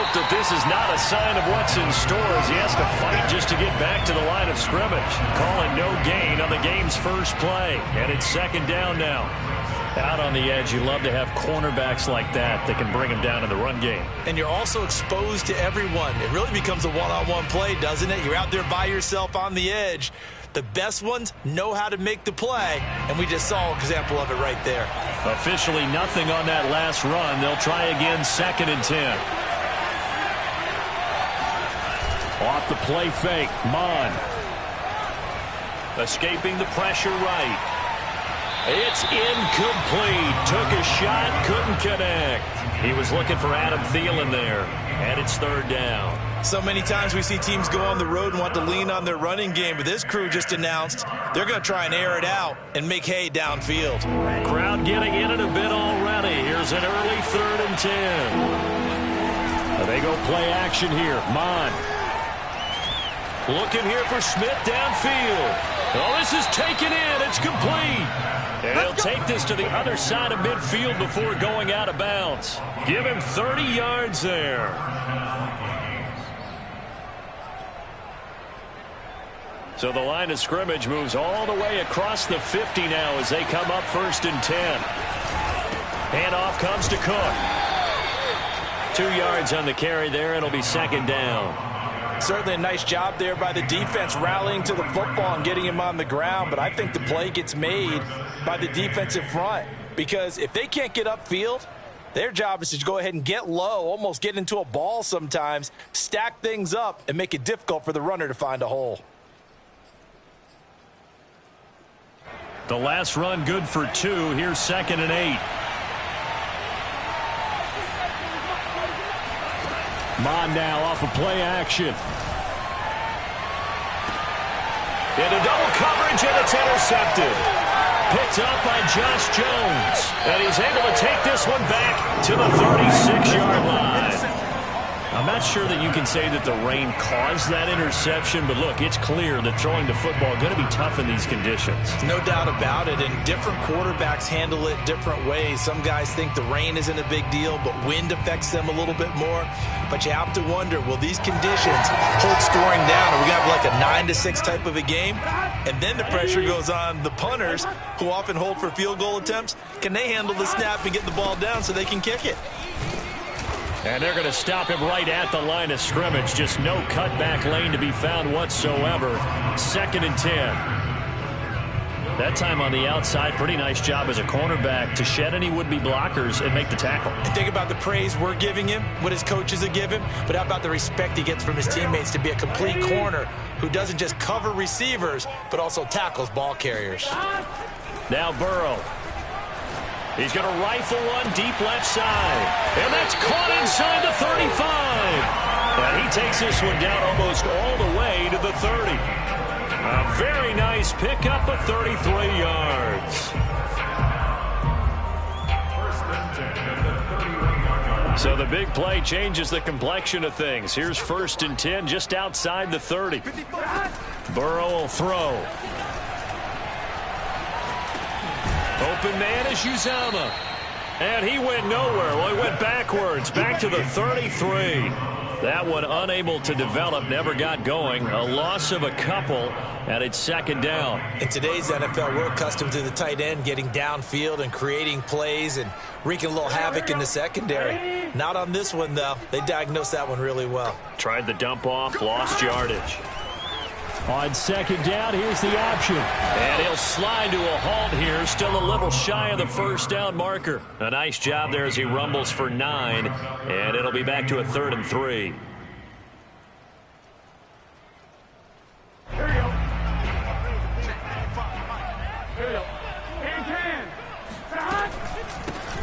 hope that this is not a sign of what's in store as he has to fight just to get back to the line of scrimmage. Calling no gain on the game's first play. And it's second down now. Out on the edge, you love to have cornerbacks like that that can bring him down in the run game. And you're also exposed to everyone. It really becomes a one-on-one play, doesn't it? You're out there by yourself on the edge. The best ones know how to make the play, and we just saw an example of it right there. Officially nothing on that last run. They'll try again, 2nd and 10. Off the play fake, Mon. Escaping the pressure right. It's incomplete. Took a shot, couldn't connect. He was looking for Adam Thielen there, and it's 3rd down. So many times we see teams go on the road and want to lean on their running game, but this crew just announced they're going to try and air it out and make hay downfield. Crowd getting in it a bit already. Here's an early 3rd and 10. They go play action here. Mon. Looking here for Smith downfield. Oh, this is taken in. It's complete. And he'll take this to the other side of midfield before going out of bounds. Give him 30 yards there. So the line of scrimmage moves all the way across the 50 now as they come up 1st and 10. Handoff comes to Cook. 2 yards on the carry there. It'll be 2nd down. Certainly a nice job there by the defense rallying to the football and getting him on the ground, but I think the play gets made by the defensive front because if they can't get upfield, their job is to go ahead and get low, almost get into a ball sometimes, stack things up, and make it difficult for the runner to find a hole. The last run good for 2. Here's 2nd and 8. Mon now off of play action. Into double coverage, and it's intercepted. Picked up by Josh Jones. And he's able to take this one back to the 36-yard line. I'm not sure that you can say that the rain caused that interception, but look, it's clear that throwing the football is going to be tough in these conditions. No doubt about it, and different quarterbacks handle it different ways. Some guys think the rain isn't a big deal, but wind affects them a little bit more. But you have to wonder, will these conditions hold scoring down? Are we going to have like a 9-6 type of a game? And then the pressure goes on the punters, who often hold for field goal attempts. Can they handle the snap and get the ball down so they can kick it? And they're going to stop him right at the line of scrimmage. Just no cutback lane to be found whatsoever. 2nd and 10. That time on the outside, pretty nice job as a cornerback to shed any would-be blockers and make the tackle. And think about the praise we're giving him, what his coaches are giving, but how about the respect he gets from his teammates to be a complete corner who doesn't just cover receivers, but also tackles ball carriers. Now Burrow. He's going to rifle one deep left side. And that's caught inside the 35. And he takes this one down almost all the way to the 30. A very nice pickup of 33 yards. So the big play changes the complexion of things. Here's 1st and 10 just outside the 30. Burrow will throw. Open man is Uzama. And he went nowhere. Well, he went backwards, back to the 33. That one unable to develop, never got going. A loss of a couple, and it's 2nd down. In today's NFL, we're accustomed to the tight end getting downfield and creating plays and wreaking a little havoc in the secondary. Not on this one, though. They diagnosed that one really well. Tried the dump off, lost yardage. On 2nd down, here's the option. And he'll slide to a halt here, still a little shy of the 1st down marker. A nice job there as he rumbles for 9, and it'll be back to a 3rd and 3.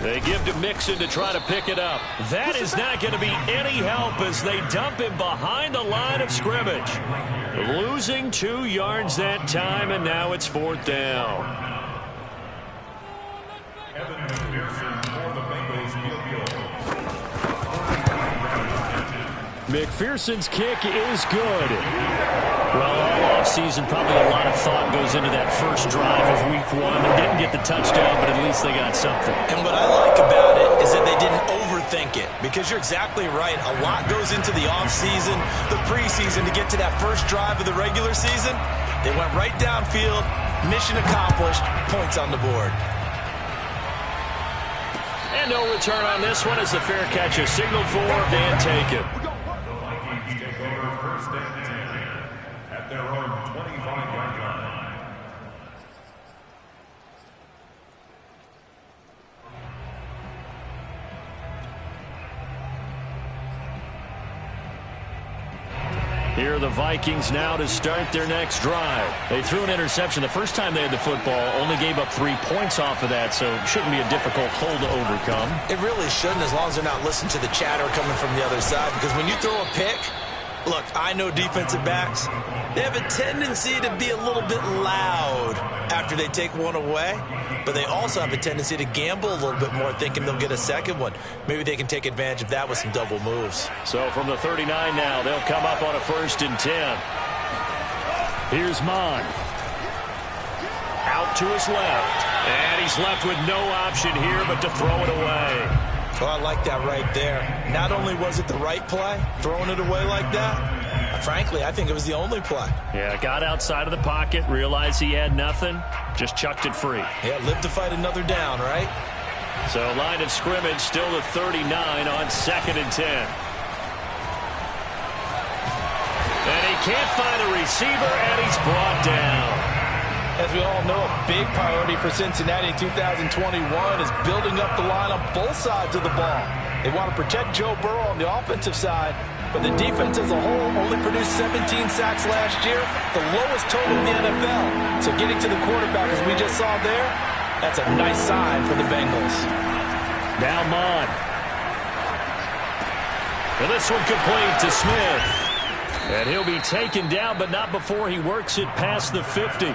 They give to Mixon to try to pick it up. That is not going to be any help as they dump him behind the line of scrimmage. Losing 2 yards that time, and now it's 4th down. McPherson's kick is good. Well, all offseason, probably a lot of thought goes into that first drive of week 1. They didn't get the touchdown, but at least they got something. And what I like about it is that they didn't overthink overthink it, because you're exactly right. A lot goes into the offseason, the preseason to get to that first drive of the regular season. They went right downfield, mission accomplished, points on the board. And no return on this one as the fair catch is signaled for and taken. The Vikings take over first and 10 at their own 25-yard line. Here are the Vikings now to start their next drive. They threw an interception the first time they had the football, only gave up 3 points off of that, so it shouldn't be a difficult hole to overcome. It really shouldn't, as long as they're not listening to the chatter coming from the other side, because when you throw a pick, look, I know defensive backs, they have a tendency to be a little bit loud after they take one away, but they also have a tendency to gamble a little bit more, thinking they'll get a second one. Maybe they can take advantage of that with some double moves. So from the 39 now, they'll come up on a 1st and 10. Here's Mon. Out to his left. And he's left with no option here but to throw it away. Oh, I like that right there. Not only was it the right play, throwing it away like that, frankly, I think it was the only play. Yeah, got outside of the pocket, realized he had nothing, just chucked it free. Yeah, live to fight another down, right? So line of scrimmage still the 39 on 2nd and 10. And he can't find a receiver, and he's brought down. As we all know, a big priority for Cincinnati in 2021 is building up the line on both sides of the ball. They want to protect Joe Burrow on the offensive side, but the defense as a whole only produced 17 sacks last year, the lowest total in the NFL. So getting to the quarterback, as we just saw there, that's a nice sign for the Bengals. Now Mon. And this one complete to Smith. And he'll be taken down, but not before he works it past the 50.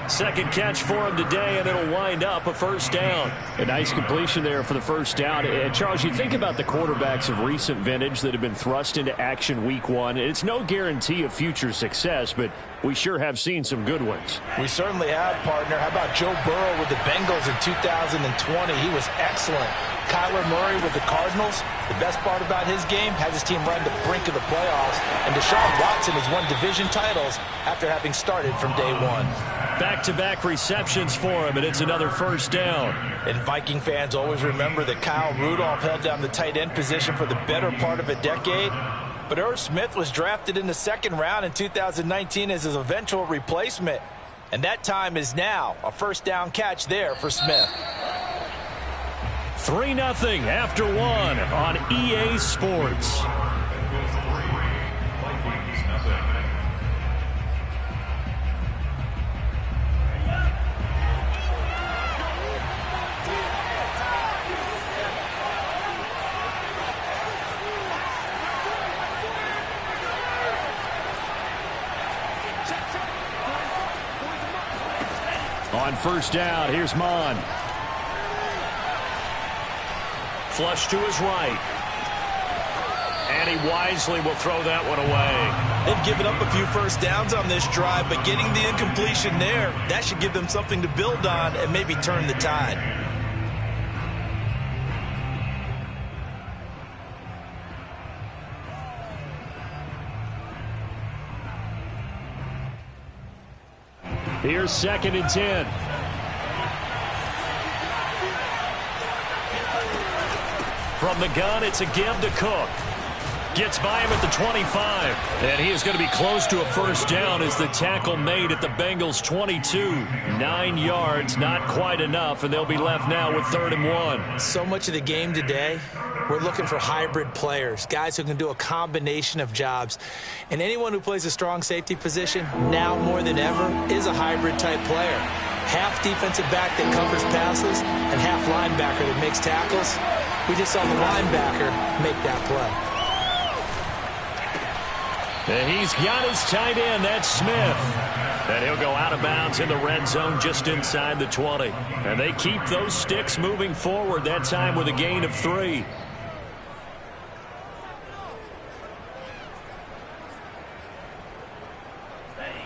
Second catch for him today, and it'll wind up a 1st down. A nice completion there for the 1st down. And Charles, you think about the quarterbacks of recent vintage that have been thrust into action week 1. It's no guarantee of future success, but we sure have seen some good ones. We certainly have, partner. How about Joe Burrow with the Bengals in 2020? He was excellent. Kyler Murray with the Cardinals. The best part about his game, has his team right on the brink of the playoffs. And Deshaun Watson has won division titles after having started from day 1. Back-to-back receptions for him, and it's another 1st down. And Viking fans always remember that Kyle Rudolph held down the tight end position for the better part of a decade. But Irv Smith was drafted in the 2nd round in 2019 as his eventual replacement. And that time is now. A 1st down catch there for Smith. 3-0 after 1 on EA Sports. On 1st down, here's Mon. Flush to his right. And he wisely will throw that one away. They've given up a few 1st downs on this drive, but getting the incompletion there, that should give them something to build on and maybe turn the tide. Here's 2nd and 10. From the gun, it's a give to Cook. Gets by him at the 25. And he is going to be close to a 1st down as the tackle made at the Bengals' 22. 9 yards, not quite enough, and they'll be left now with 3rd and 1. So much of the game today, we're looking for hybrid players, guys who can do a combination of jobs. And anyone who plays a strong safety position, now more than ever, is a hybrid-type player. Half defensive back that covers passes and half linebacker that makes tackles. We just saw the linebacker make that play. And he's got his tight end. That's Smith. And he'll go out of bounds in the red zone just inside the 20. And they keep those sticks moving forward, that time with a gain of 3.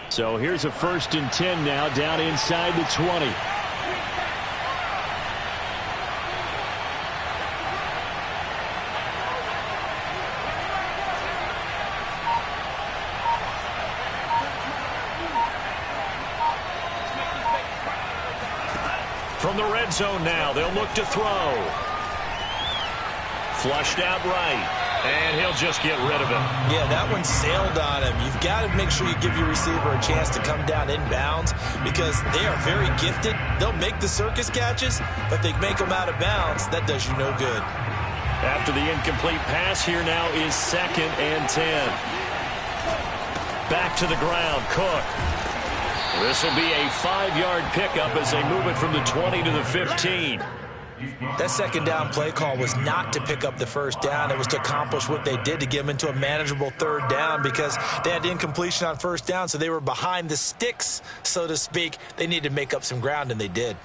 So here's a 1st and 10 now down inside the 20. From the red zone now, they'll look to throw. Flushed out right. And he'll just get rid of it. Yeah, that one sailed on him. You've got to make sure you give your receiver a chance to come down inbounds because they are very gifted. They'll make the circus catches, but if they make them out of bounds, that does you no good. After the incomplete pass, here now is 2nd and 10. Back to the ground, Cook. This will be a 5-yard pickup as they move it from the 20 to the 15. That second down play call was not to pick up the first down. It was to accomplish what they did to get them into a manageable 3rd down because they had incompletion on 1st down, so they were behind the sticks, so to speak. They needed to make up some ground, and they did.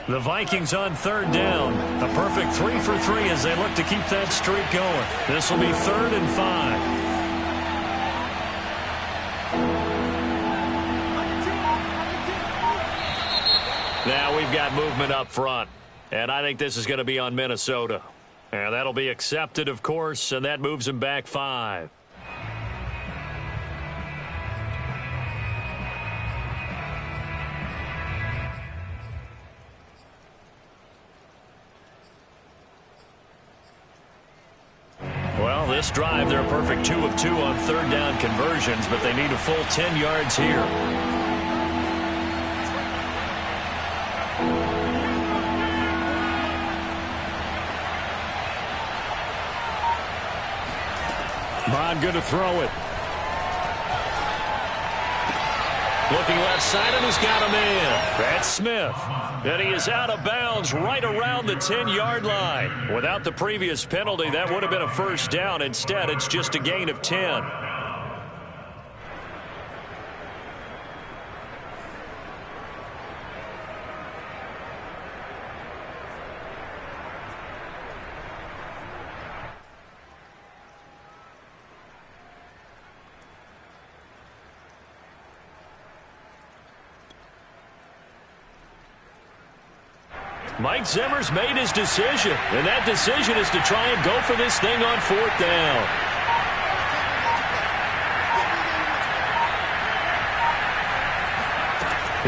The Vikings on 3rd down. A perfect 3 for 3 as they look to keep that streak going. This will be 3rd and 5. Now we've got movement up front, and I think this is going to be on Minnesota. And that'll be accepted, of course, and that moves them back 5. Well, this drive, they're a perfect 2 of 2 on 3rd down conversions, but they need a full 10 yards here. Bond going to throw it. Looking left side, and he's got a man. That's Smith. And he is out of bounds right around the 10-yard line. Without the previous penalty, that would have been a first down. Instead, it's just a gain of 10. Mike Zimmer's made his decision, and that decision is to try and go for this thing on 4th down.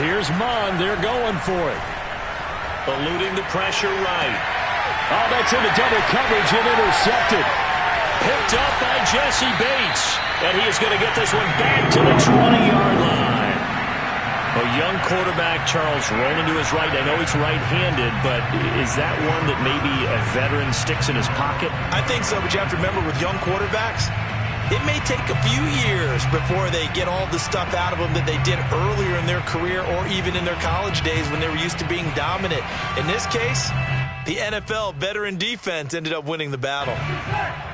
Here's Mond. They're going for it. Eluding the pressure right. Oh, that's into double coverage and intercepted. Picked up by Jesse Bates, and he is going to get this one back to the 20-yard line. A young quarterback, Charles, rolling to his right. I know he's right-handed, but is that one that maybe a veteran sticks in his pocket? I think so, but you have to remember with young quarterbacks, it may take a few years before they get all the stuff out of them that they did earlier in their career or even in their college days when they were used to being dominant. In this case, the NFL veteran defense ended up winning the battle.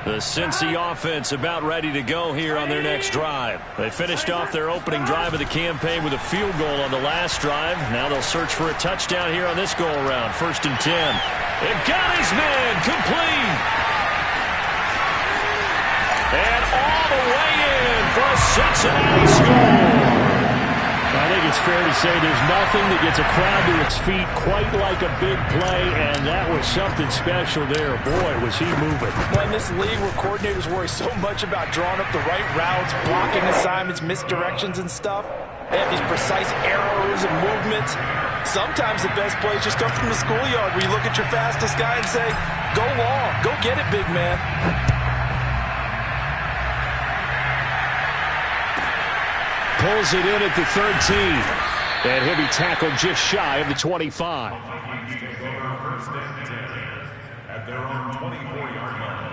The Cincy offense about ready to go here on their next drive. They finished off their opening drive of the campaign with a field goal on the last drive. Now they'll search for a touchdown here on this go-around. 1st and 10. It got his man complete. And all the way in for a Cincinnati score. I think it's fair to say there's nothing that gets a crowd to its feet quite like a big play, and that was something special there. Boy, was he moving. Well, in this league where coordinators worry so much about drawing up the right routes, blocking assignments, misdirections and stuff, they have these precise arrows and movements. Sometimes the best plays just come from the schoolyard where you look at your fastest guy and say, go long, go get it, big man. Pulls it in at the 13. And he'll be tackled just shy of the 25. Vikings take over 1st and 10 at their own 24-yard line.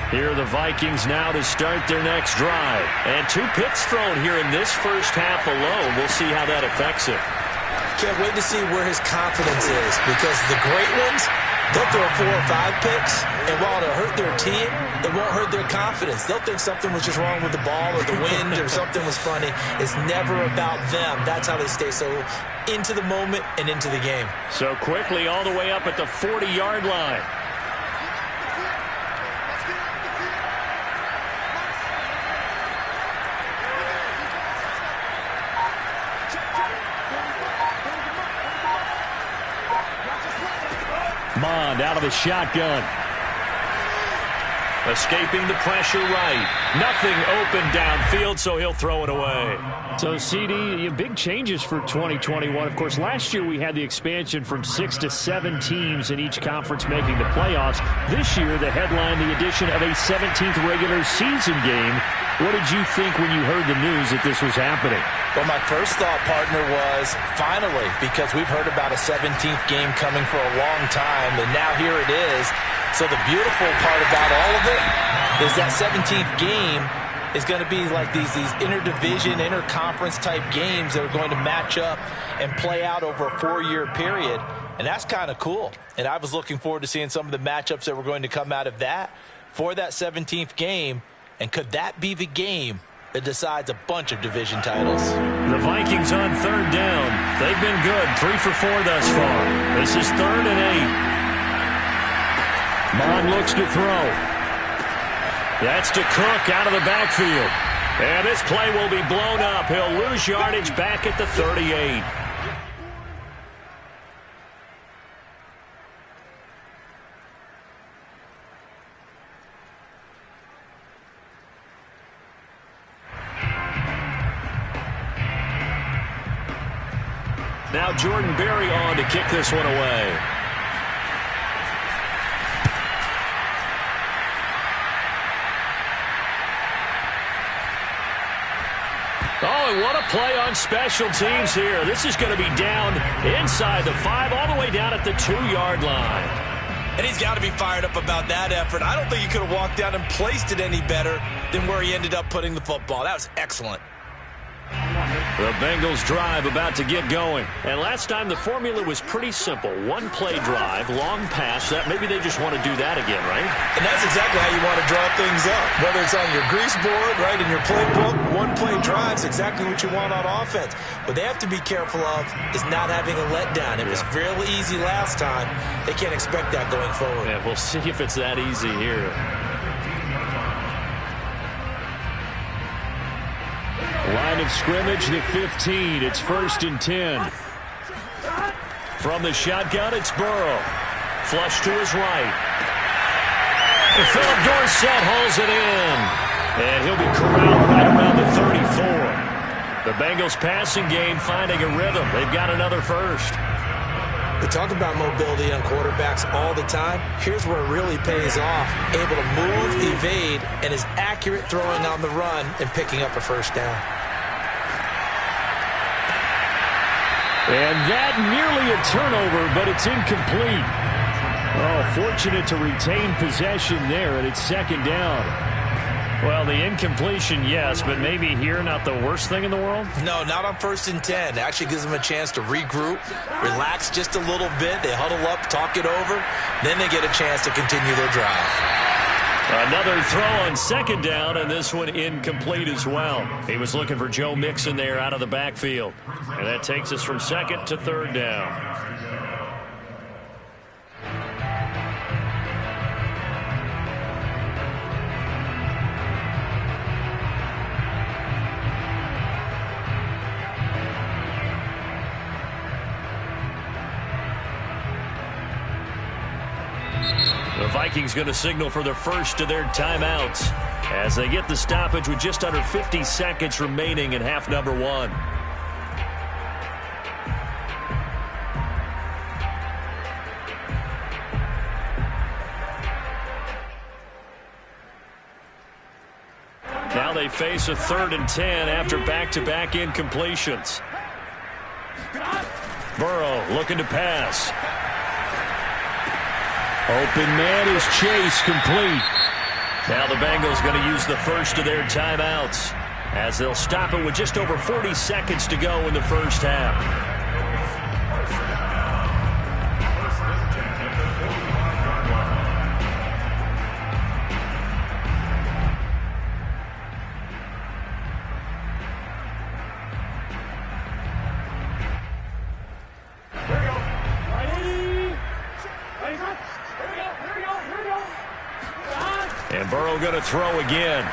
Here are the Vikings now to start their next drive. And 2 picks thrown here in this first half alone. We'll see how that affects it. Can't wait to see where his confidence is because the great ones, they'll throw 4 or 5 picks, and while it'll hurt their team, it won't hurt their confidence. They'll think something was just wrong with the ball or the wind or something was funny. It's never about them. That's how they stay so into the moment and into the game. So quickly all the way up at the 40-yard line. Bond out of the shotgun. Escaping the pressure right. Nothing open downfield, so he'll throw it away. So, CD, big changes for 2021. Of course, last year we had the expansion from 6 to 7 teams in each conference making the playoffs. This year, the headline, the addition of a 17th regular season game. What did you think when you heard the news that this was happening? Well, my first thought, partner, was finally, because we've heard about a 17th game coming for a long time, and now here it is. So the beautiful part about all of it is that 17th game is going to be like these interdivision, interconference type games that are going to match up and play out over a 4-year period. And that's kind of cool. And I was looking forward to seeing some of the matchups that were going to come out of that for that 17th game. And could that be the game that decides a bunch of division titles? The Vikings on third down. They've been good, 3 for 4 thus far. This is 3rd and 8. Bond looks to throw. That's to Cook out of the backfield. And this play will be blown up. He'll lose yardage back at the 38. Now Jordan Berry on to kick this one away. Oh, and what a play on special teams here. This is going to be down inside the 5, all the way down at the 2-yard line. And he's got to be fired up about that effort. I don't think he could have walked down and placed it any better than where he ended up putting the football. That was excellent. The Bengals drive about to get going. And last time the formula was pretty simple. 1-play drive, long pass. Maybe they just want to do that again, right? And that's exactly how you want to draw things up. Whether it's on your grease board, right, in your playbook, 1-play drive is exactly what you want on offense. What they have to be careful of is not having a letdown. It was real easy last time. They can't expect that going forward. Yeah, we'll see if it's that easy here. Line of scrimmage, the 15. It's 1st and 10. From the shotgun, it's Burrow. Flush to his right. And Philip Dorsett hauls it in. And he'll be corralled right around the 34. The Bengals passing game finding a rhythm. They've got another first. We talk about mobility on quarterbacks all the time. Here's where it really pays off. Able to move, evade, and is accurate throwing on the run and picking up a first down. And that nearly a turnover, but it's incomplete. Oh, fortunate to retain possession there, and it's 2nd down. Well, the incompletion, yes, but maybe here not the worst thing in the world? No, not on 1st and 10. It actually gives them a chance to regroup, relax just a little bit. They huddle up, talk it over. Then they get a chance to continue their drive. Another throw on 2nd down, and this one incomplete as well. He was looking for Joe Mixon there out of the backfield. And that takes us from 2nd to 3rd down. The Vikings going to signal for the first of their timeouts as they get the stoppage with just under 50 seconds remaining in half number 1. Now they face a 3rd and 10 after back-to-back incompletions. Burrow looking to pass. Open man is Chase, complete. Now the Bengals going to use the first of their timeouts as they'll stop it with just over 40 seconds to go in the first half. And Burrow going to throw again.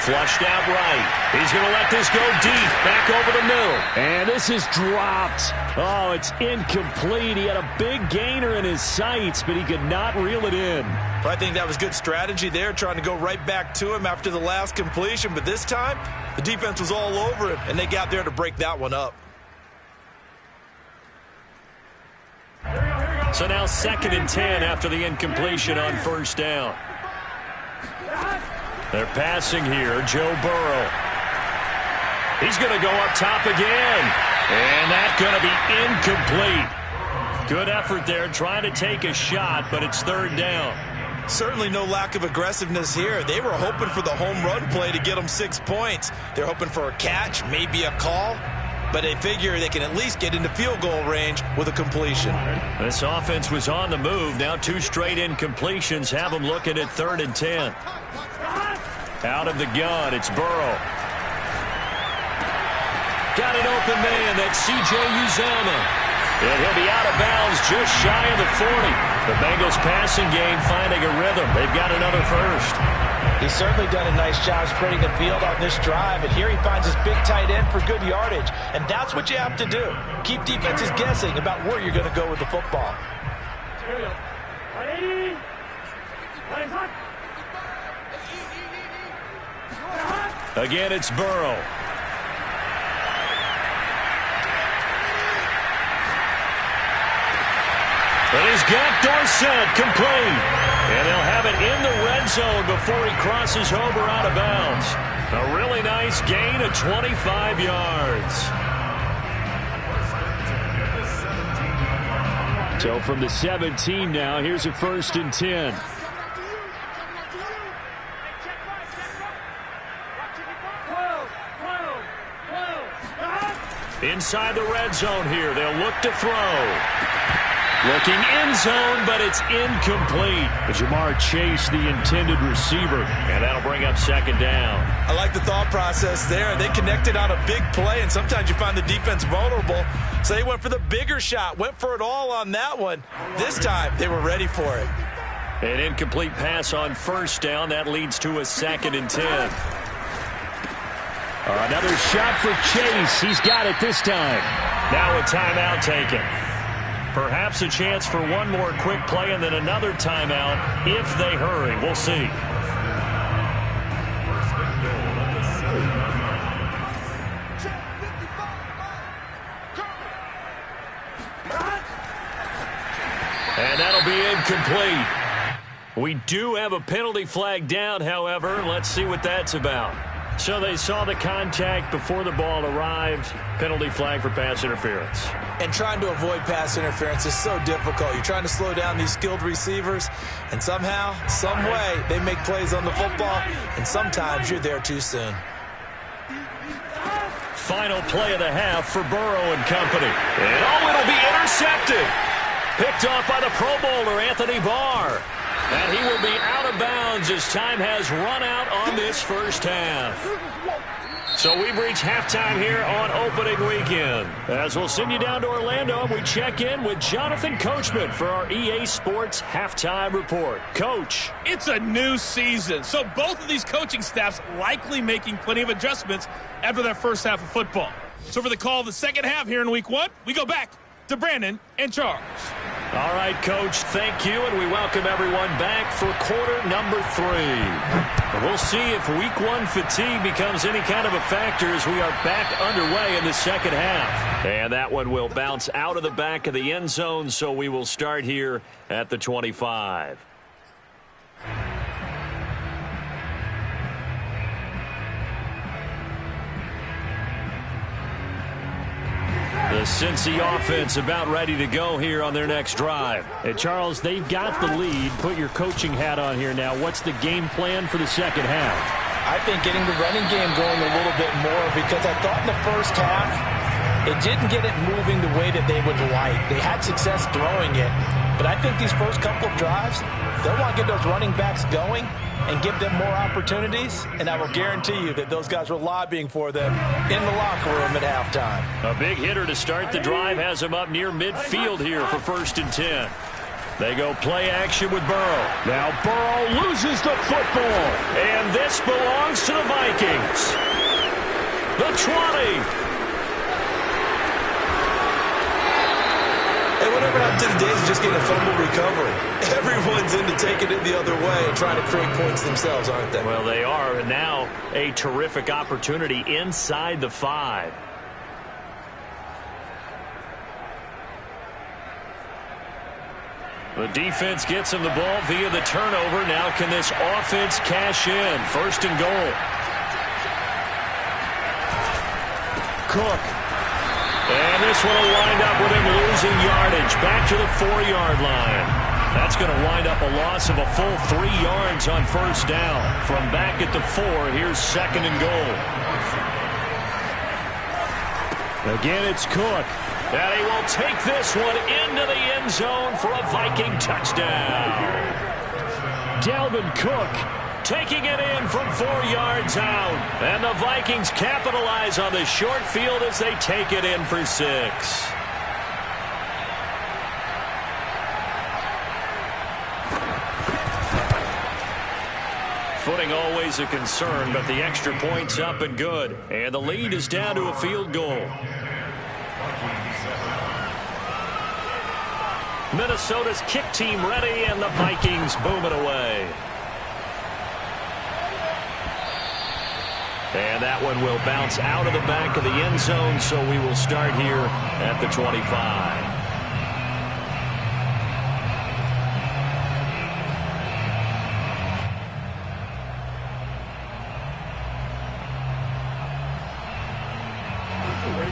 Flushed out right. He's going to let this go deep, back over the middle. And this is dropped. Oh, it's incomplete. He had a big gainer in his sights, but he could not reel it in. Well, I think that was good strategy there, trying to go right back to him after the last completion. But this time, the defense was all over him, and they got there to break that one up. So now 2nd and 10 after the incompletion on first down. They're passing here. Joe Burrow. He's going to go up top again. And that's going to be incomplete. Good effort there trying to take a shot, but it's 3rd down. Certainly no lack of aggressiveness here. They were hoping for the home run play to get them 6 points. They're hoping for a catch, maybe a call. But they figure they can at least get into field goal range with a completion. This offense was on the move. Now 2 straight incompletions have them looking at 3rd and 10. Out of the gun, it's Burrow. Got an open man. That's C.J. Uzomah. And he'll be out of bounds just shy of the 40. The Bengals passing game finding a rhythm. They've got another first. He's certainly done a nice job spreading the field on this drive, and here he finds his big tight end for good yardage. And that's what you have to do. Keep defenses guessing about where you're going to go with the football. Again, it's Burrow. But he's got Dorsett complete. And they'll have it in the red zone before he crosses over out of bounds. A really nice gain of 25 yards. So from the 17 now, here's a 1st and 10. Inside the red zone here, they'll look to throw. Looking end zone, but it's incomplete. Jamar Chase, the intended receiver. And that'll bring up 2nd down. I like the thought process there. They connected on a big play, and sometimes you find the defense vulnerable. So they went for the bigger shot, went for it all on that one. This time, they were ready for it. An incomplete pass on 1st down. That leads to a 2nd and 10. Another shot for Chase. He's got it this time. Now a timeout taken. Perhaps a chance for one more quick play and then another timeout if they hurry. We'll see. And that'll be incomplete. We do have a penalty flag down, however. Let's see what that's about. So they saw the contact before the ball arrived. Penalty flag for pass interference. And trying to avoid pass interference is so difficult. You're trying to slow down these skilled receivers, and somehow, some way, they make plays on the football, and sometimes you're there too soon. Final play of the half for Burrow and company. And it'll be intercepted. Picked off by the Pro Bowler, Anthony Barr. And he will be out of bounds as time has run out on this first half. So we've reached halftime here on opening weekend. As we'll send you down to Orlando, we check in with Jonathan Coachman for our EA Sports Halftime Report. Coach. It's a new season, so both of these coaching staffs likely making plenty of adjustments after their first half of football. So for the call of the second half here in week 1, we go back to Brandon and Charles. All right, Coach, thank you, and we welcome everyone back for quarter number 3. And we'll see if week 1 fatigue becomes any kind of a factor as we are back underway in the second half. And that one will bounce out of the back of the end zone, so we will start here at the 25. The Cincy offense about ready to go here on their next drive. Hey, Charles, they've got the lead. Put your coaching hat on here now. What's the game plan for the second half? I think getting the running game going a little bit more, because I thought in the first half it didn't get it moving the way that they would like. They had success throwing it, but I think these first couple of drives, they'll want to get those running backs going and give them more opportunities, and I will guarantee you that those guys were lobbying for them in the locker room at halftime. A big hitter to start the drive has him up near midfield here for 1st and 10. They go play action with Burrow. Now Burrow loses the football. And this belongs to the Vikings. The 20. Hey, whatever happened to the days of just getting a fumble recovery? Everyone's into taking it the other way and trying to create points themselves, aren't they? Well, they are, and now a terrific opportunity inside the 5. The defense gets him the ball via the turnover. Now can this offense cash in? 1st and goal. Cook. And this one will wind up with him losing yardage back to the 4-yard line. That's going to wind up a loss of a full 3 yards on 1st down. From back at the 4, here's 2nd and goal. Again, it's Cook. And he will take this one into the end zone for a Viking touchdown. Dalvin Cook taking it in from 4 yards out. And the Vikings capitalize on the short field as they take it in for 6. Footing always a concern, but the extra point's up and good. And the lead is down to a field goal. Minnesota's kick team ready, and the Vikings boom it away. And that one will bounce out of the back of the end zone, so we will start here at the 25.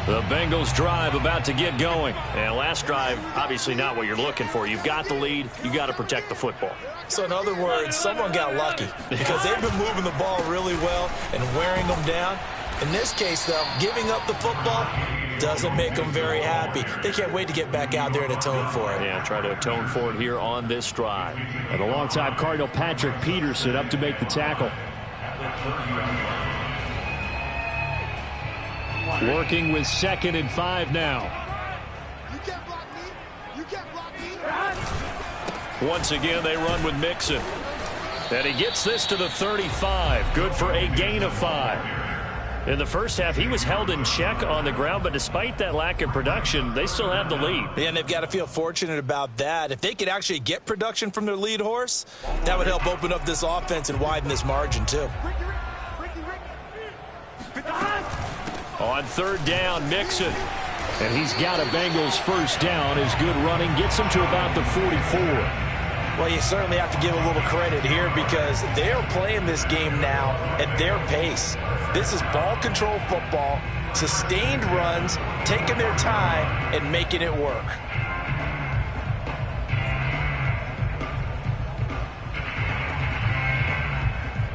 The Bengals drive about to get going. And last drive, obviously not what you're looking for. You've got the lead. You got to protect the football. So in other words, someone got lucky because they've been moving the ball really well and wearing them down. In this case, though, giving up the football doesn't make them very happy. They can't wait to get back out there and atone for it. Yeah, try to atone for it here on this drive. And the longtime Cardinal Patrick Peterson up to make the tackle. Working with 2nd and 5 now. You can't block me. You can't block me. Once again, they run with Mixon. And he gets this to the 35. Good for a gain of 5. In the first half, he was held in check on the ground, but despite that lack of production, they still have the lead. Yeah, and they've got to feel fortunate about that. If they could actually get production from their lead horse, that would help open up this offense and widen this margin, too. On 3rd down, Mixon. And he's got a Bengals 1st down. His good running gets him to about the 44. Well, you certainly have to give a little credit here because they are playing this game now at their pace. This is ball control football, sustained runs, taking their time, and making it work.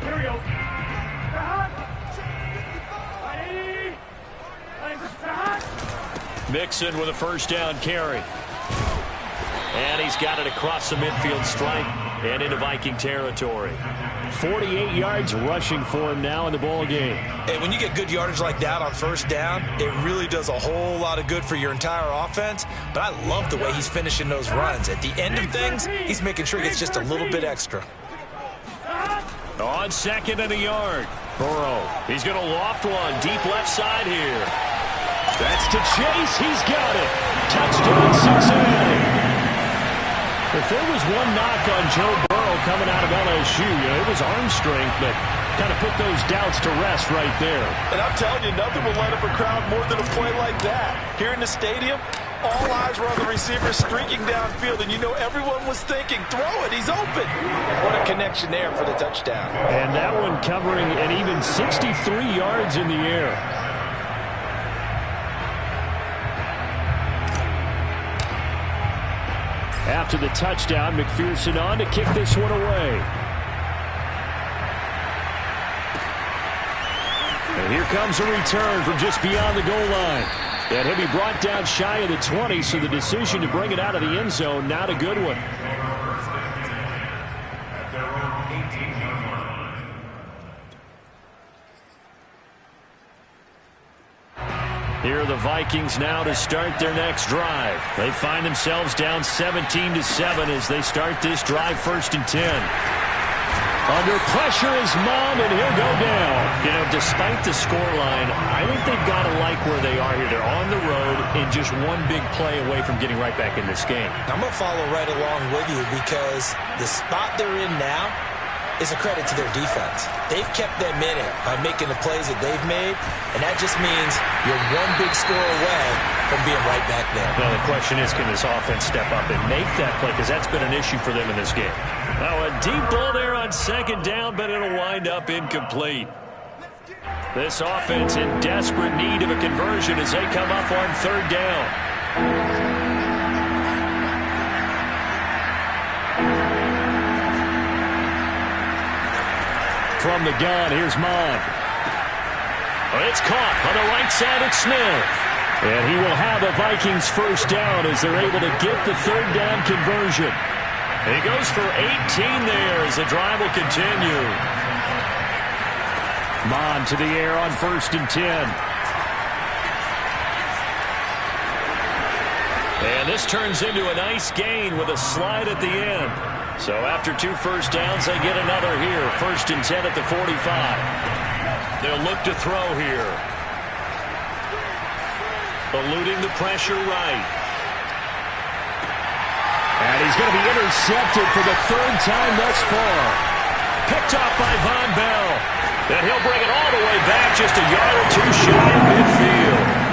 Here we go. Mixon with a 1st down carry. And he's got it across the midfield stripe and into Viking territory. 48 yards rushing for him now in the ball game. And when you get good yardage like that on 1st down, it really does a whole lot of good for your entire offense. But I love the way he's finishing those runs. At the end of things, he's making sure he gets just a little bit extra. On 2nd and a yard, Burrow. He's going to loft one deep left side here. That's to Chase. He's got it. Touchdown, Cincinnati. If there was one knock on Joe Burrow coming out of LSU, it was arm strength, but kind of put those doubts to rest right there. And I'm telling you, nothing will light up a crowd more than a play like that. Here in the stadium, all eyes were on the receiver streaking downfield, and you know everyone was thinking, throw it, he's open. What a connection there for the touchdown. And that one covering an even 63 yards in the air. After the touchdown, McPherson on to kick this one away. And here comes a return from just beyond the goal line. And he'll be brought down shy of the 20, so the decision to bring it out of the end zone, not a good one. Here are the Vikings now to start their next drive. They find themselves down 17-7 as they start this drive, 1st and 10. Under pressure is Mond, and he'll go down. You know, despite the scoreline, I think they've got to like where they are here. They're on the road and just one big play away from getting right back in this game. I'm going to follow right along with you because the spot they're in now is a credit to their defense. They've kept them in it by making the plays that they've made, and that just means you're one big score away from being right back there. Now, the question is, can this offense step up and make that play? Because that's been an issue for them in this game. Now, a deep ball there on 2nd down, but it'll wind up incomplete. This offense in desperate need of a conversion as they come up on 3rd down. From the gun, here's Mond. It's caught on the right side at Smith. And he will have a Vikings 1st down as they're able to get the 3rd down conversion. He goes for 18 there as the drive will continue. Mond to the air on 1st and 10. And this turns into a nice gain with a slide at the end. So after 2 first downs, they get another here. 1st and 10 at the 45. They'll look to throw here. Eluding the pressure right. And he's going to be intercepted for the 3rd time thus far. Picked off by Von Bell. And he'll bring it all the way back just a yard or 2 shy of midfield.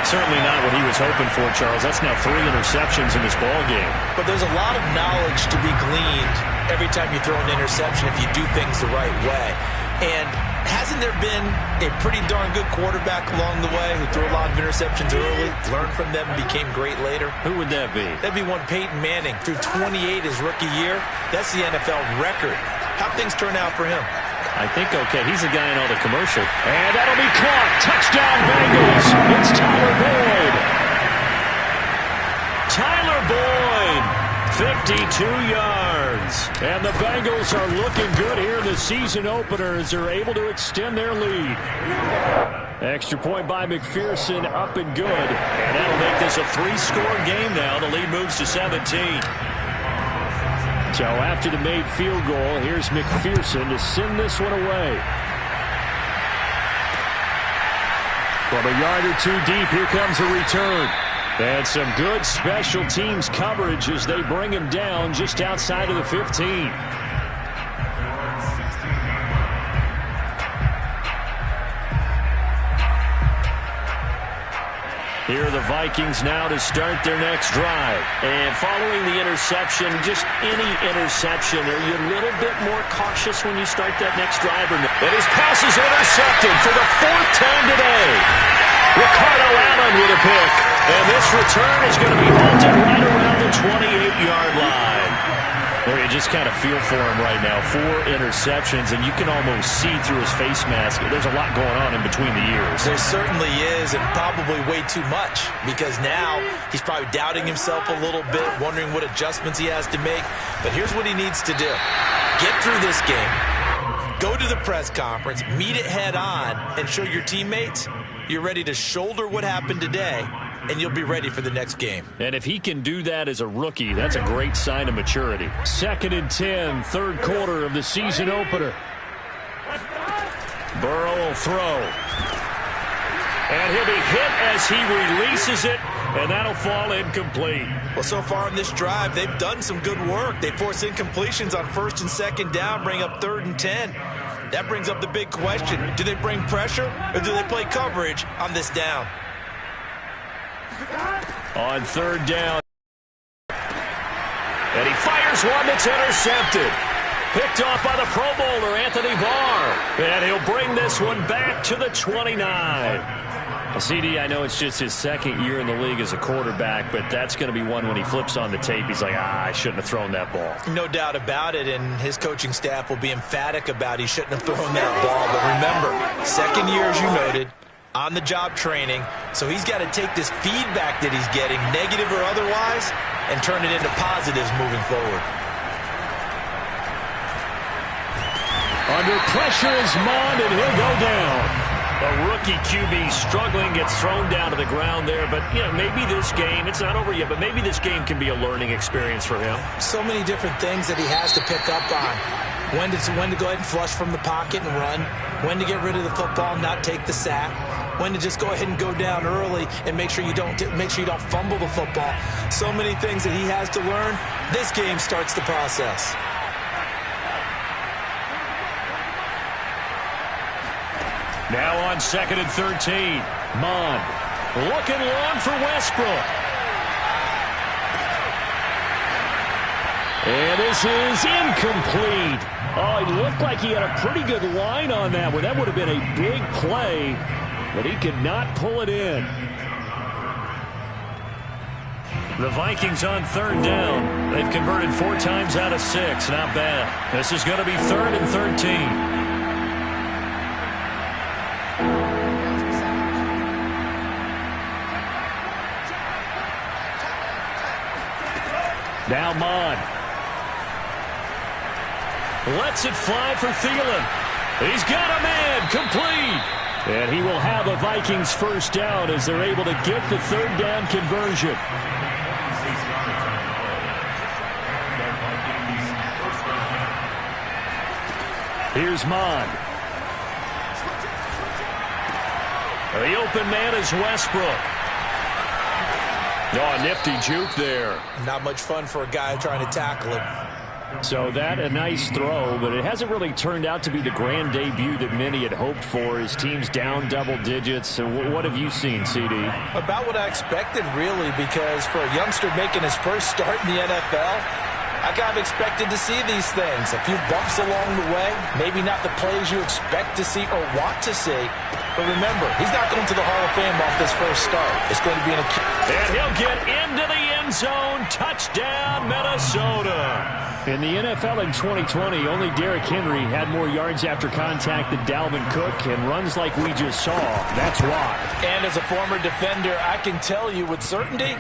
Certainly not what he was hoping for, Charles. That's now 3 interceptions in this ball game. But there's a lot of knowledge to be gleaned every time you throw an interception if you do things the right way. And hasn't there been a pretty darn good quarterback along the way who threw a lot of interceptions early, learned from them, and became great later? Who would that be? That'd be one Peyton Manning. Threw 28 his rookie year. That's the NFL record. How'd things turn out for him? I think okay. He's the guy in all the commercial. And that'll be caught. Touchdown, Bengals. It's Tyler Boyd. Tyler Boyd, 52 yards. And the Bengals are looking good here in the season opener as they're able to extend their lead. Extra point by McPherson, up and good. And that'll make this a 3-score game now. The lead moves to 17. So after the made field goal, here's McPherson to send this one away. From a yard or 2 deep, here comes a return. And some good special teams coverage as they bring him down just outside of the 15. Here are the Vikings now to start their next drive. And following the interception, just any interception, are you a little bit more cautious when you start that next drive? Or no? And his pass is intercepted for the 4th time today. Ricardo Allen with a pick. And this return is going to be halted right around the 28-yard line. Well, you just kind of feel for him right now. 4 interceptions, and you can almost see through his face mask. There's a lot going on in between the years. There certainly is, and probably way too much, because now he's probably doubting himself a little bit, wondering what adjustments he has to make. But here's what he needs to do. Get through this game. Go to the press conference, meet it head on, and show your teammates you're ready to shoulder what happened today, and you'll be ready for the next game. And if he can do that as a rookie, that's a great sign of maturity. 2nd and 10, 3rd quarter of the season opener. Burrow will throw. And he'll be hit as he releases it, and that'll fall incomplete. Well, so far in this drive, they've done some good work. They force incompletions on 1st and 2nd down, bring up 3rd and 10. That brings up the big question. Do they bring pressure, or do they play coverage on this down? On 3rd down. And he fires one that's intercepted. Picked off by the Pro Bowler, Anthony Barr. And he'll bring this one back to the 29. CD, I know it's just his 2nd year in the league as a quarterback, but that's going to be one when he flips on the tape. He's like, I shouldn't have thrown that ball. No doubt about it, and his coaching staff will be emphatic about he shouldn't have thrown that ball. But remember, 2nd year, as you noted, on-the-job training, so he's got to take this feedback that he's getting, negative or otherwise, and turn it into positives moving forward. Under pressure is Mond, and he'll go down. A rookie QB struggling, gets thrown down to the ground there. But, maybe this game, it's not over yet, but maybe this game can be a learning experience for him. So many different things that he has to pick up on. When to go ahead and flush from the pocket and run. When to get rid of the football and not take the sack. When to just go ahead and go down early and make sure you don't fumble the football. So many things that he has to learn. This game starts the process. Now on 2nd and 13. Mond looking long for Westbrook. And this is incomplete. Oh, it looked like he had a pretty good line on that one. That would have been a big play, but he could not pull it in. The Vikings on 3rd down. They've converted 4 times out of 6. Not bad. This is going to be 3rd and 13. Now Mond lets it fly for Thielen. He's got a man complete. And he will have a Vikings first down as they're able to get the 3rd down conversion. Here's Mond. The open man is Westbrook. Oh, a nifty juke there. Not much fun for a guy trying to tackle him. So that a nice throw, but it hasn't really turned out to be the grand debut that many had hoped for. His team's down double digits. So what have you seen, CD? About what I expected, really, because for a youngster making his first start in the NFL, I kind of expected to see these things. A few bumps along the way, maybe not the plays you expect to see or want to see. But remember, he's not going to the Hall of Fame off this first start. It's going to be an acute. And he'll get into the end zone. Touchdown, Minnesota. In the NFL in 2020, only Derrick Henry had more yards after contact than Dalvin Cook, and runs like we just saw. That's why. And as a former defender, I can tell you with certainty,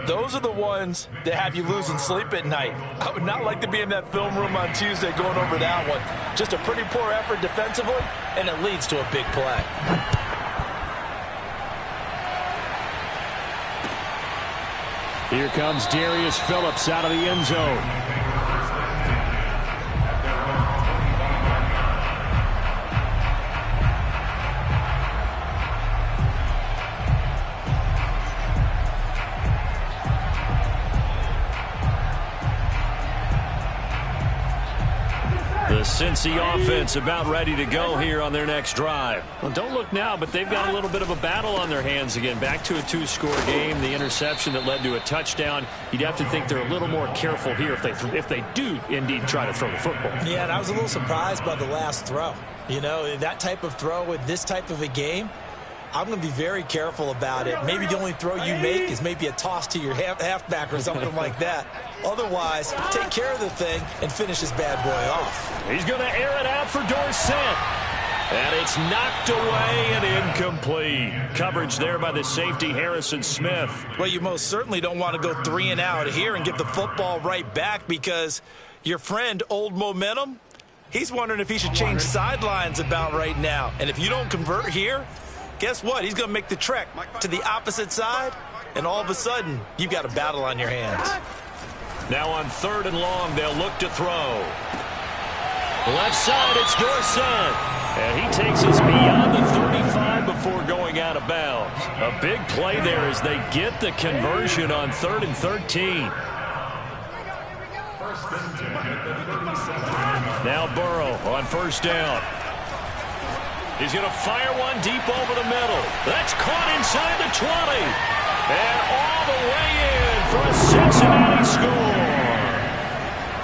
those are the ones that have you losing sleep at night. I would not like to be in that film room on Tuesday going over that one. Just a pretty poor effort defensively, and it leads to a big play. Here comes Darius Phillips out of the end zone. The Cincy offense about ready to go here on their next drive. Well, don't look now, but they've got a little bit of a battle on their hands again. Back to a 2-score game. The interception that led to a touchdown. You'd have to think they're a little more careful here if they do indeed try to throw the football. Yeah, and I was a little surprised by the last throw. You know, that type of throw with this type of a game, I'm going to be very careful about it. Maybe the only throw you make is maybe a toss to your halfback or something like that. Otherwise, take care of the thing and finish this bad boy off. He's going to air it out for Dorsett. And it's knocked away and incomplete. Coverage there by the safety, Harrison Smith. Well, you most certainly don't want to go 3 and out here and get the football right back, because your friend, Old Momentum, he's wondering if he should change sidelines about right now. And if you don't convert here, guess what? He's going to make the trek to the opposite side, and all of a sudden, you've got a battle on your hands. Now on 3rd and long, they'll look to throw. Left side, it's Dorsett. And he takes us beyond the 35 before going out of bounds. A big play there as they get the conversion on 3rd and 13. Now Burrow on 1st down. He's going to fire one deep over the middle. That's caught inside the 20. And all the way in for a Cincinnati score.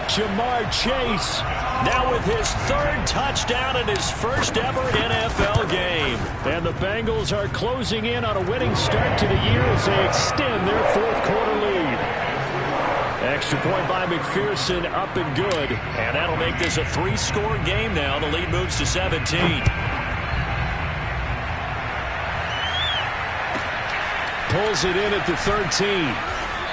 Jamar Chase now with his 3rd touchdown in his first ever NFL game. And the Bengals are closing in on a winning start to the year as they extend their 4th quarter lead. Extra point by McPherson, up and good. And that'll make this a 3-score game now. The lead moves to 17. Pulls it in at the 13.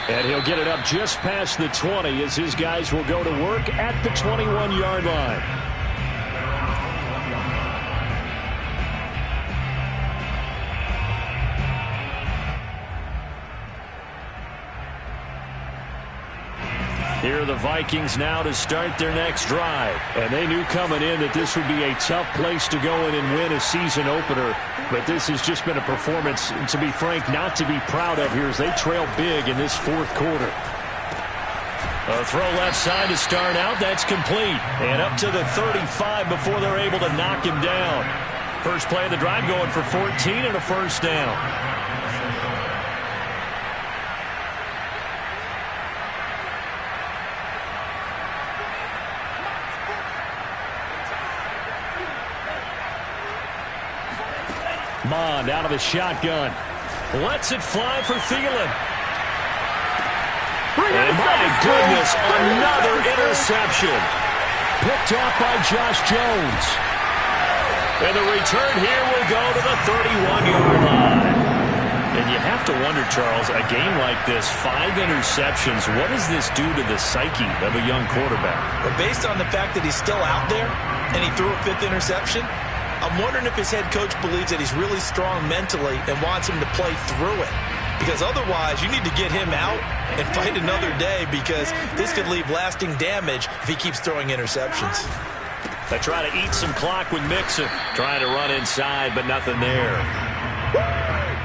And he'll get it up just past the 20 as his guys will go to work at the 21-yard line. Here are the Vikings now to start their next drive. And they knew coming in that this would be a tough place to go in and win a season opener. But this has just been a performance, to be frank, not to be proud of here as they trail big in this fourth quarter. A throw left side to start out. That's complete. And up to the 35 before they're able to knock him down. First play of the drive going for 14 and a first down. Mond out of the shotgun. Lets it fly for Thielen. And my goodness, another interception. Picked off by Josh Jones. And the return here will go to the 31-yard line. And you have to wonder, Charles, a game like this, 5 interceptions, what does this do to the psyche of a young quarterback? Well, based on the fact that he's still out there and he threw a 5th interception, I'm wondering if his head coach believes that he's really strong mentally and wants him to play through it. Because otherwise, you need to get him out and fight another day because this could leave lasting damage if he keeps throwing interceptions. They try to eat some clock with Mixon. Trying to run inside, but nothing there.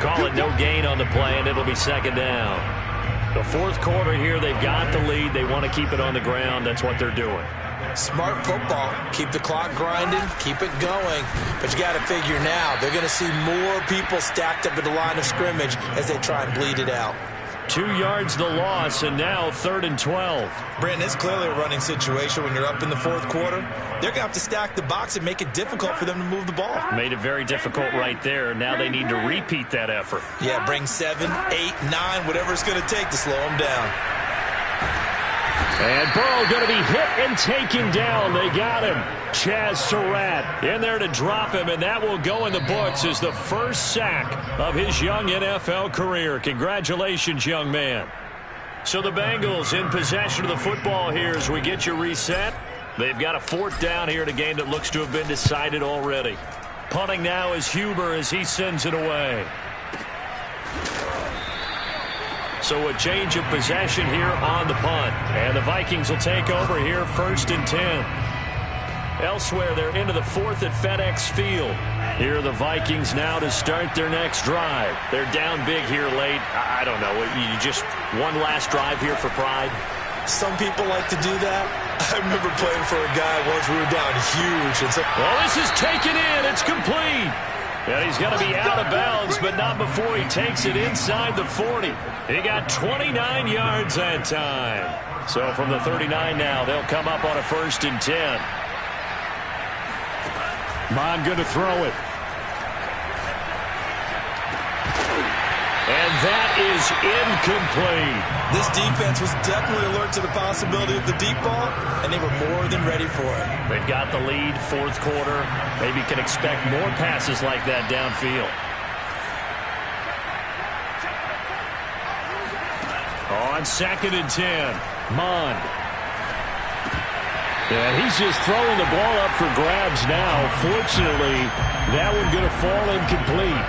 Call it no gain on the play, and it'll be second down. The fourth quarter here, they've got the lead. They want to keep it on the ground. That's what they're doing. Smart football. Keep the clock grinding. Keep it going. But you got to figure now, they're going to see more people stacked up at the line of scrimmage as they try and bleed it out. 2 yards the loss, and now 3rd and 12. Brandon, it's clearly a running situation when you're up in the fourth quarter. They're going to have to stack the box and make it difficult for them to move the ball. Made it very difficult right there. Now they need to repeat that effort. Yeah, bring 7, 8, 9, whatever it's going to take to slow them down. And Burrow going to be hit and taken down. They got him. Chaz Surratt in there to drop him, and that will go in the books as the first sack of his young NFL career. Congratulations, young man. So the Bengals in possession of the football here as we get you reset. They've got a 4th down here in a game that looks to have been decided already. Punting now is Huber as he sends it away. So a change of possession here on the punt. And the Vikings will take over here 1st and 10. Elsewhere, they're into the 4th at FedEx Field. Here are the Vikings now to start their next drive. They're down big here late. I don't know. You just one last drive here for pride? Some people like to do that. I remember playing for a guy once we were down huge. And so well, this is taken in. It's complete. And he's going to be out of bounds, but not before he takes it inside the 40. He got 29 yards that time. So from the 39 now, they'll come up on a 1st and 10. Mond going to throw it. And that is incomplete. This defense was definitely alert to the possibility of the deep ball, and they were more than ready for it. They've got the lead, 4th quarter. Maybe can expect more passes like that downfield. On 2nd and 10, Mond. And he's just throwing the ball up for grabs now. Fortunately, that one going to fall incomplete.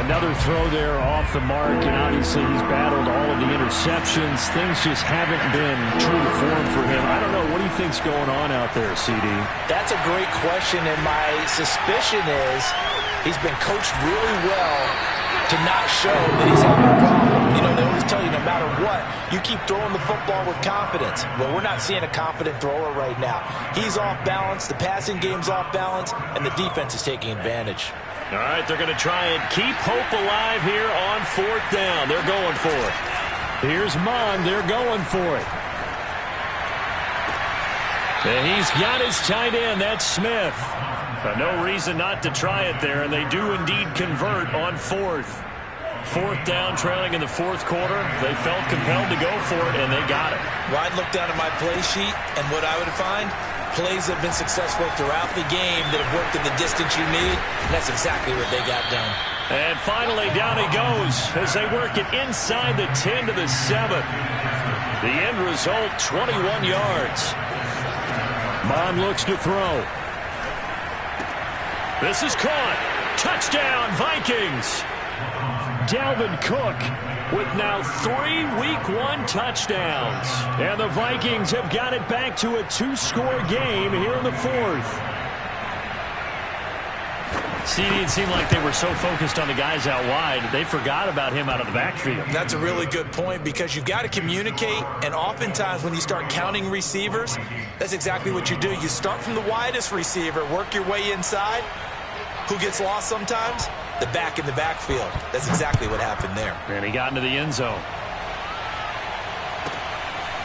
Another throw there off the mark, and obviously he's battled all of the interceptions. Things just haven't been true to form for him. I don't know. What do you think's going on out there, CD? That's a great question, and my suspicion is he's been coached really well to not show that he's having a problem. You know, they always tell you no matter what, you keep throwing the football with confidence. Well, we're not seeing a confident thrower right now. He's off balance, the passing game's off balance, and the defense is taking advantage. All right, they're going to try and keep hope alive here on 4th down. They're going for it. Here's Mond. They're going for it. And he's got his tight end. That's Smith. No reason not to try it there, and they do indeed convert on 4th. 4th down, trailing in the 4th quarter. They felt compelled to go for it, and they got it. Well, I'd look down at my play sheet, and what I would find, plays that have been successful throughout the game that have worked in the distance you need, and that's exactly what they got done. And finally, down he goes as they work it inside the 10 to the 7. The end result, 21 yards. Mond looks to throw. This is caught. Touchdown, Vikings. Dalvin Cook with now 3 Week 1 touchdowns. And the Vikings have got it back to a 2-score game here in the 4th. CD, it seemed like they were so focused on the guys out wide, they forgot about him out of the backfield. That's a really good point because you've got to communicate, and oftentimes when you start counting receivers, that's exactly what you do. You start from the widest receiver, work your way inside. Who gets lost sometimes? The back in the backfield. That's exactly what happened there. And he got into the end zone.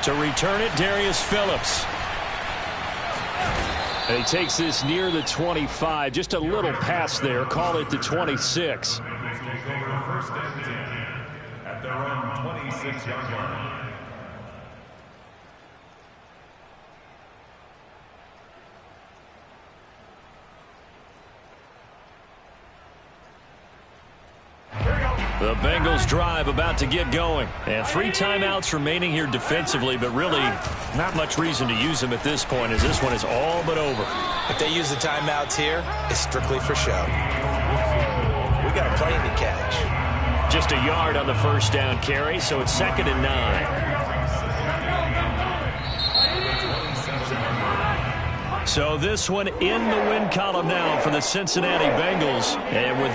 To return it, Darius Phillips. And he takes this near the 25. Just a little pass there. Call it the 26. Take over first and 10 at their own 26-yard line. The Bengals drive about to get going. And 3 timeouts remaining here defensively, but really not much reason to use them at this point as this one is all but over. If they use the timeouts here, it's strictly for show. We got a plane to catch. Just a yard on the first down carry, so it's 2nd and 9. So this one in the win column now for the Cincinnati Bengals. And with that,